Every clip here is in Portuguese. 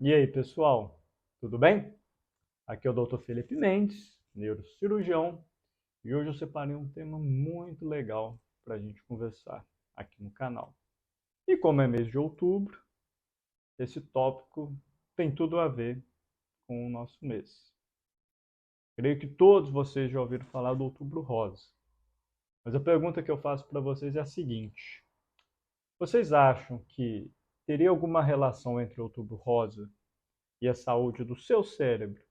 E aí, pessoal, tudo bem? Aqui é o Dr. Felipe Mendes, neurocirurgião, e hoje eu separei um tema muito legal para a gente conversar aqui no canal. E como é mês de outubro, esse tópico tem tudo a ver com o nosso mês. Creio que todos vocês já ouviram falar do Outubro Rosa, mas a pergunta que eu faço para vocês é a seguinte: vocês acham que teria alguma relação entre o Outubro Rosa e a saúde do seu cérebro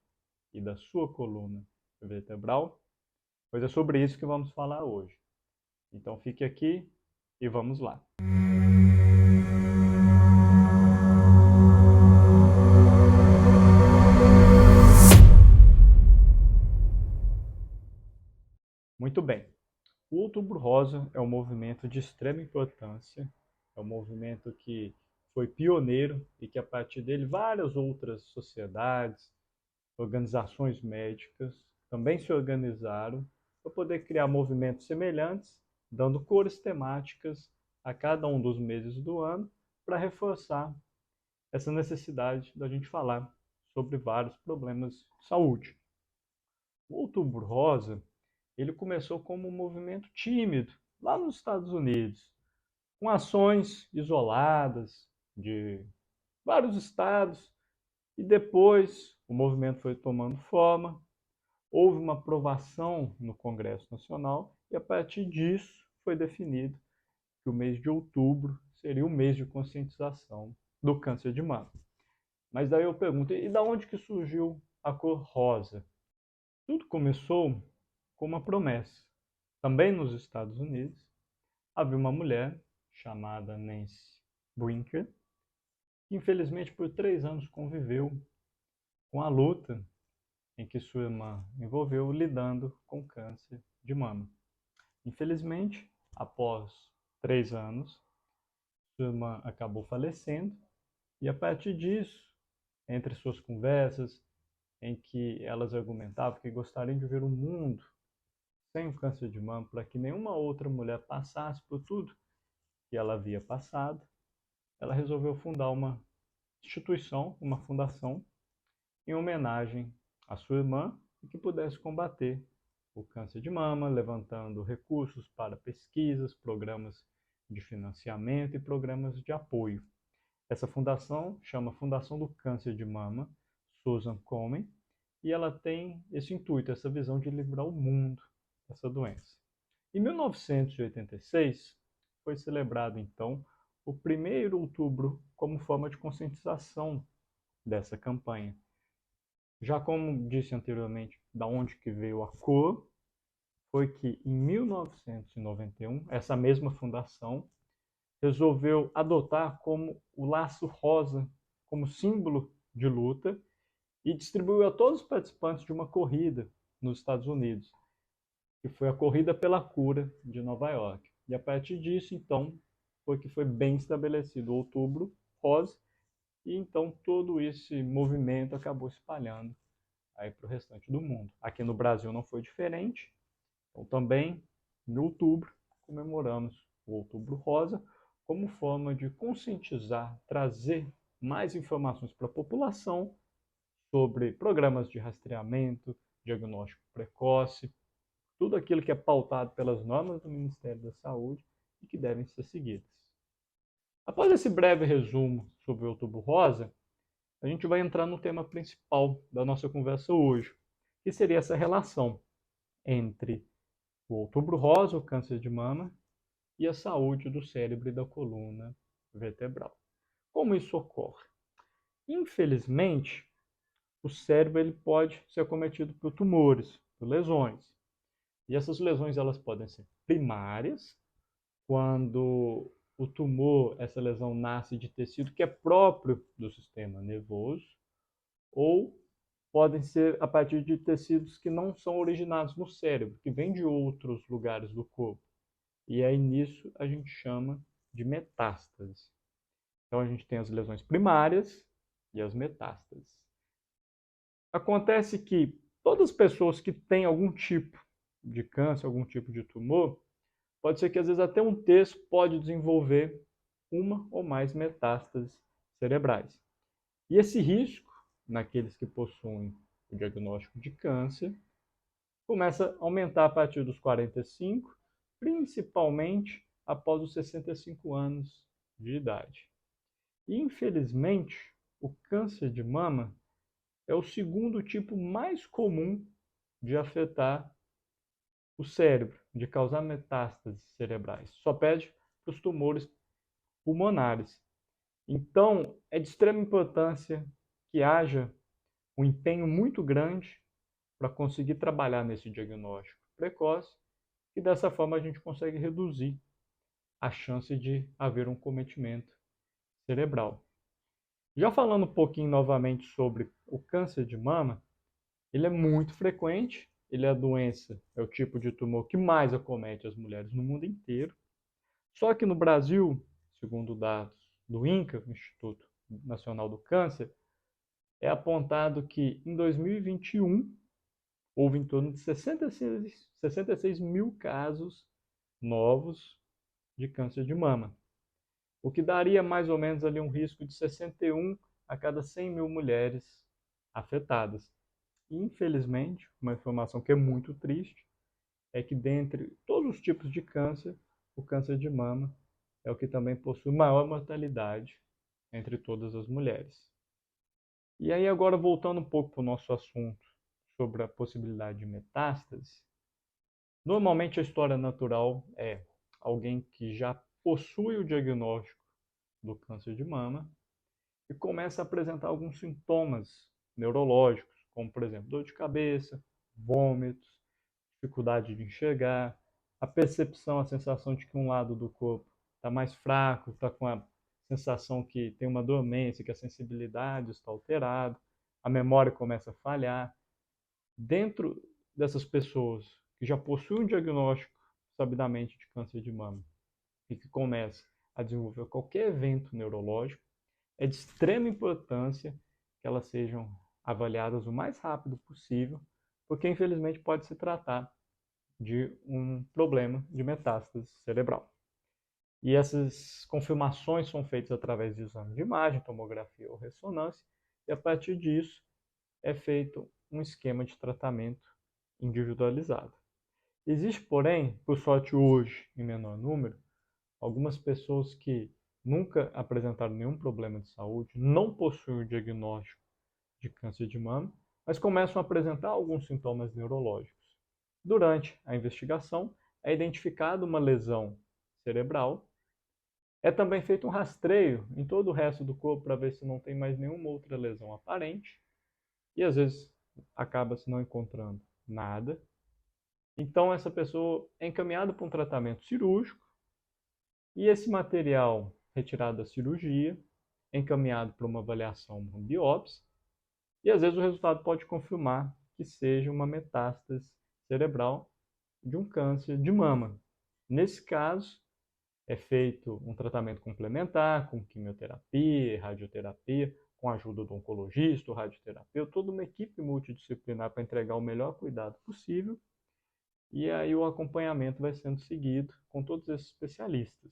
e da sua coluna vertebral? Pois é sobre isso que vamos falar hoje. Então fique aqui e vamos lá. Muito bem. O Outubro Rosa é um movimento de extrema importância, é um movimento que foi pioneiro e que a partir dele várias outras sociedades, organizações médicas também se organizaram para poder criar movimentos semelhantes, dando cores temáticas a cada um dos meses do ano para reforçar essa necessidade da gente falar sobre vários problemas de saúde. O Outubro Rosa, ele começou como um movimento tímido lá nos Estados Unidos, com ações isoladas de vários estados, e depois o movimento foi tomando forma, houve uma aprovação no Congresso Nacional e a partir disso foi definido que o mês de outubro seria o mês de conscientização do câncer de mama. Mas daí eu pergunto, e da onde que surgiu a cor rosa? Tudo começou com uma promessa. Também nos Estados Unidos, havia uma mulher chamada Nancy Brinker, que infelizmente por 3 anos conviveu com a luta em que sua irmã envolveu lidando com câncer de mama. Infelizmente, após 3 anos, sua irmã acabou falecendo e a partir disso, entre suas conversas, em que elas argumentavam que gostariam de ver um mundo sem o câncer de mama para que nenhuma outra mulher passasse por tudo que ela havia passado, ela resolveu fundar uma instituição, uma fundação, em homenagem à sua irmã e que pudesse combater o câncer de mama, levantando recursos para pesquisas, programas de financiamento e programas de apoio. Essa fundação chama Fundação do Câncer de Mama, Susan Komen, e ela tem esse intuito, essa visão de livrar o mundo dessa doença. Em 1986, foi celebrado então o 1º outubro como forma de conscientização dessa campanha. Já como disse anteriormente, da onde que veio a cor, foi que em 1991, essa mesma fundação resolveu adotar como o laço rosa como símbolo de luta e distribuiu a todos os participantes de uma corrida nos Estados Unidos, que foi a Corrida pela Cura de Nova York. E a partir disso, então, foi que foi bem estabelecido o Outubro Rosa, e então todo esse movimento acabou espalhando aí para o restante do mundo. Aqui no Brasil não foi diferente, então também em outubro comemoramos o Outubro Rosa como forma de conscientizar, trazer mais informações para a população sobre programas de rastreamento, diagnóstico precoce, tudo aquilo que é pautado pelas normas do Ministério da Saúde e que devem ser seguidas. Após esse breve resumo sobre o Outubro Rosa, a gente vai entrar no tema principal da nossa conversa hoje, que seria essa relação entre o Outubro Rosa, o câncer de mama, e a saúde do cérebro e da coluna vertebral. Como isso ocorre? Infelizmente, o cérebro ele pode ser acometido por tumores, por lesões. E essas lesões elas podem ser primárias, quando o tumor, essa lesão nasce de tecido que é próprio do sistema nervoso, ou podem ser a partir de tecidos que não são originados no cérebro, que vêm de outros lugares do corpo. E aí nisso a gente chama de metástase. Então a gente tem as lesões primárias e as metástases. Acontece que todas as pessoas que têm algum tipo de câncer, algum tipo de tumor, pode ser que às vezes até um terço pode desenvolver uma ou mais metástases cerebrais. E esse risco, naqueles que possuem o diagnóstico de câncer, começa a aumentar a partir dos 45, principalmente após os 65 anos de idade. E, infelizmente, o câncer de mama é o segundo tipo mais comum de afetar o cérebro, de causar metástases cerebrais. Só perde para os tumores pulmonares. Então, é de extrema importância que haja um empenho muito grande para conseguir trabalhar nesse diagnóstico precoce, e dessa forma a gente consegue reduzir a chance de haver um cometimento cerebral. Já falando um pouquinho novamente sobre o câncer de mama, ele é muito frequente, ele é a doença, é o tipo de tumor que mais acomete as mulheres no mundo inteiro. Só que no Brasil, segundo dados do INCA, Instituto Nacional do Câncer, é apontado que em 2021 houve em torno de 66 mil casos novos de câncer de mama, o que daria mais ou menos ali um risco de 61 a cada 100 mil mulheres afetadas. Infelizmente, uma informação que é muito triste é que dentre todos os tipos de câncer, o câncer de mama é o que também possui maior mortalidade entre todas as mulheres. E aí agora voltando um pouco para o nosso assunto sobre a possibilidade de metástase, normalmente a história natural é alguém que já possui o diagnóstico do câncer de mama e começa a apresentar alguns sintomas neurológicos, como por exemplo dor de cabeça, vômitos, dificuldade de enxergar, a percepção, a sensação de que um lado do corpo está mais fraco, está com a sensação que tem uma dormência, que a sensibilidade está alterada, a memória começa a falhar. Dentro dessas pessoas que já possuem um diagnóstico sabidamente de câncer de mama e que começam a desenvolver qualquer evento neurológico, é de extrema importância que elas sejam avaliadas o mais rápido possível, porque infelizmente pode se tratar de um problema de metástase cerebral. E essas confirmações são feitas através de exame de imagem, tomografia ou ressonância, e a partir disso é feito um esquema de tratamento individualizado. Existe, porém, por sorte hoje, em menor número, algumas pessoas que nunca apresentaram nenhum problema de saúde, não possuem o diagnóstico de câncer de mama, mas começam a apresentar alguns sintomas neurológicos. Durante a investigação, é identificada uma lesão cerebral. É também feito um rastreio em todo o resto do corpo para ver se não tem mais nenhuma outra lesão aparente. E às vezes acaba-se não encontrando nada. Então essa pessoa é encaminhada para um tratamento cirúrgico e esse material retirado da cirurgia é encaminhado para uma avaliação, uma biópsia, e às vezes o resultado pode confirmar que seja uma metástase cerebral de um câncer de mama. Nesse caso, é feito um tratamento complementar com quimioterapia, radioterapia, com a ajuda do oncologista, do radioterapeuta, toda uma equipe multidisciplinar para entregar o melhor cuidado possível. E aí o acompanhamento vai sendo seguido com todos esses especialistas.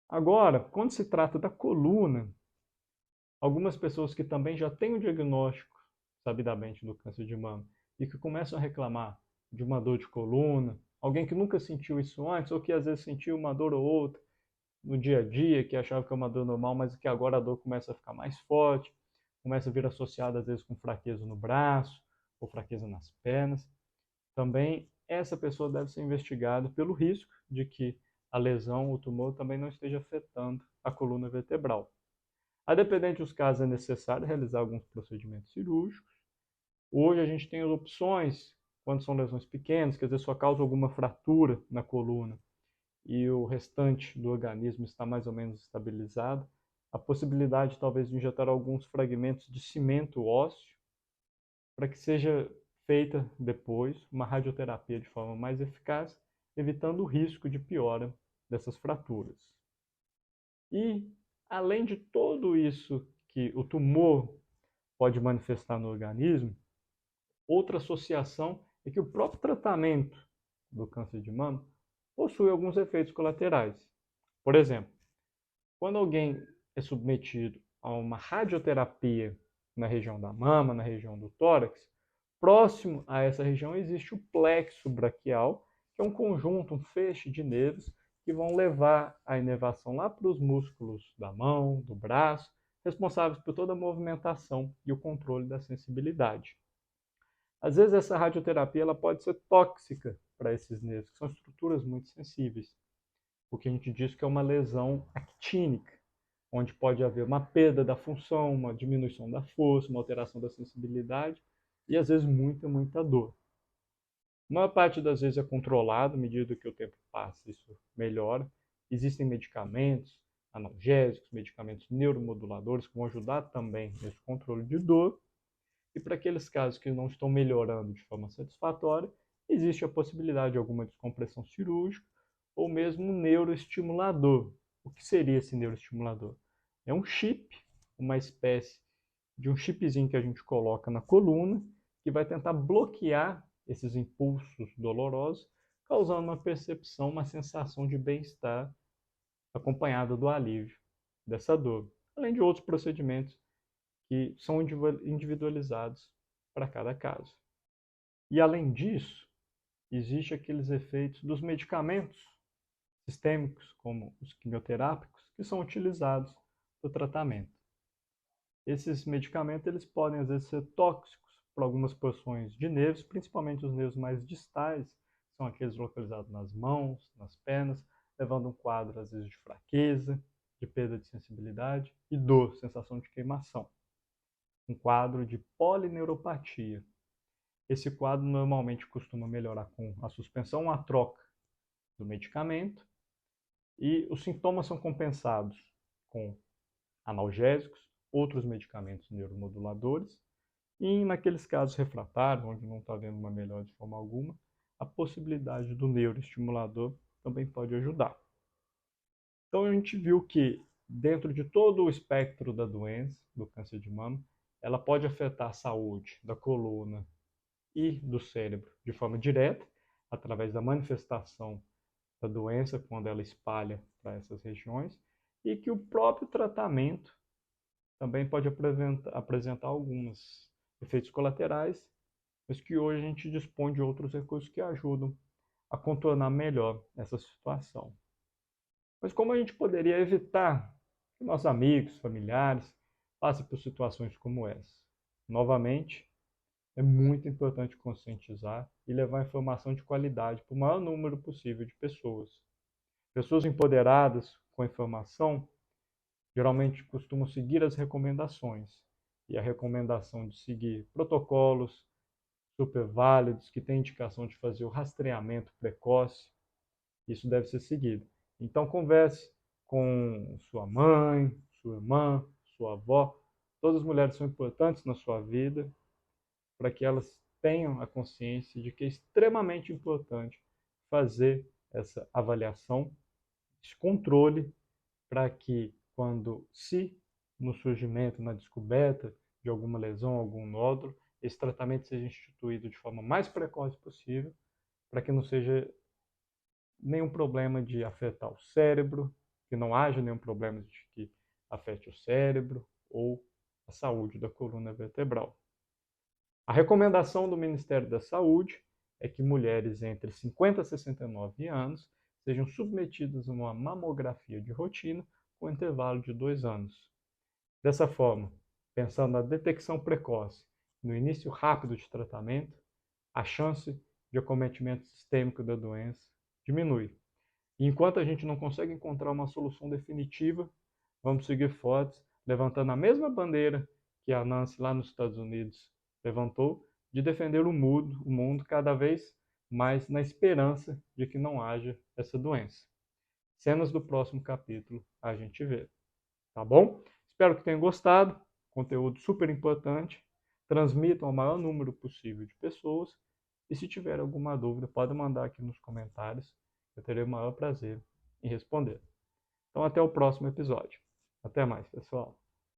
Agora, quando se trata da coluna, algumas pessoas que também já têm o diagnóstico, sabidamente, do câncer de mama e que começam a reclamar de uma dor de coluna, alguém que nunca sentiu isso antes ou que às vezes sentiu uma dor ou outra no dia a dia, que achava que é uma dor normal, mas que agora a dor começa a ficar mais forte, começa a vir associada às vezes com fraqueza no braço ou fraqueza nas pernas. Também essa pessoa deve ser investigada pelo risco de que a lesão, o tumor, também não esteja afetando a coluna vertebral. A dependente dos casos, é necessário realizar alguns procedimentos cirúrgicos. Hoje a gente tem as opções, quando são lesões pequenas, que às vezes só causam alguma fratura na coluna e o restante do organismo está mais ou menos estabilizado, a possibilidade talvez de injetar alguns fragmentos de cimento ósseo para que seja feita depois uma radioterapia de forma mais eficaz, evitando o risco de piora dessas fraturas. E, além de tudo isso que o tumor pode manifestar no organismo, outra associação é que o próprio tratamento do câncer de mama possui alguns efeitos colaterais. Por exemplo, quando alguém é submetido a uma radioterapia na região da mama, na região do tórax, próximo a essa região existe o plexo braquial, que é um conjunto, um feixe de nervos que vão levar a inervação lá para os músculos da mão, do braço, responsáveis por toda a movimentação e o controle da sensibilidade. Às vezes essa radioterapia ela pode ser tóxica para esses nervos, que são estruturas muito sensíveis, o que a gente diz que é uma lesão actínica, onde pode haver uma perda da função, uma diminuição da força, uma alteração da sensibilidade e às vezes muita dor. A maior parte das vezes é controlado, à medida que o tempo passa, isso melhora. Existem medicamentos analgésicos, medicamentos neuromoduladores que vão ajudar também nesse controle de dor. E para aqueles casos que não estão melhorando de forma satisfatória, existe a possibilidade de alguma descompressão cirúrgica ou mesmo um neuroestimulador. O que seria esse neuroestimulador? É um chip, uma espécie de um chipzinho que a gente coloca na coluna, que vai tentar bloquear esses impulsos dolorosos, causando uma percepção, uma sensação de bem-estar acompanhada do alívio dessa dor, além de outros procedimentos que são individualizados para cada caso. E além disso, existe aqueles efeitos dos medicamentos sistêmicos, como os quimioterápicos, que são utilizados no tratamento. Esses medicamentos eles podem às vezes ser tóxicos para algumas porções de nervos, principalmente os nervos mais distais, são aqueles localizados nas mãos, nas pernas, levando um quadro às vezes de fraqueza, de perda de sensibilidade e dor, sensação de queimação. Um quadro de polineuropatia. Esse quadro normalmente costuma melhorar com a suspensão, a troca do medicamento, e os sintomas são compensados com analgésicos, outros medicamentos neuromoduladores, e naqueles casos refratários, onde não está havendo uma melhora de forma alguma, a possibilidade do neuroestimulador também pode ajudar. Então a gente viu que dentro de todo o espectro da doença, do câncer de mama, ela pode afetar a saúde da coluna e do cérebro de forma direta, através da manifestação da doença, quando ela espalha para essas regiões, e que o próprio tratamento também pode apresentar alguns efeitos colaterais, mas que hoje a gente dispõe de outros recursos que ajudam a contornar melhor essa situação. Mas como a gente poderia evitar que nossos amigos, familiares, passem por situações como essa? Novamente, é muito importante conscientizar e levar informação de qualidade para o maior número possível de pessoas. Pessoas empoderadas com informação geralmente costumam seguir as recomendações. E a recomendação de seguir protocolos super válidos, que têm indicação de fazer o rastreamento precoce, isso deve ser seguido. Então converse com sua mãe, sua irmã, sua avó. Todas as mulheres são importantes na sua vida, para que elas tenham a consciência de que é extremamente importante fazer essa avaliação, esse controle, para que se no surgimento, na descoberta de alguma lesão, algum nódulo, esse tratamento seja instituído de forma mais precoce possível, para que não seja nenhum problema de afetar o cérebro, que não haja nenhum problema de que afete o cérebro ou a saúde da coluna vertebral. A recomendação do Ministério da Saúde é que mulheres entre 50 e 69 anos sejam submetidas a uma mamografia de rotina com intervalo de 2 anos. Dessa forma, pensando na detecção precoce e no início rápido de tratamento, a chance de acometimento sistêmico da doença diminui. E enquanto a gente não consegue encontrar uma solução definitiva, vamos seguir fortes, levantando a mesma bandeira que a Nancy lá nos Estados Unidos levantou, de defender o mundo cada vez mais na esperança de que não haja essa doença. Cenas do próximo capítulo a gente vê. Tá bom? Espero que tenham gostado. Conteúdo super importante. Transmitam ao maior número possível de pessoas. E se tiver alguma dúvida, pode mandar aqui nos comentários. Eu terei o maior prazer em responder. Então até o próximo episódio. Até mais, pessoal.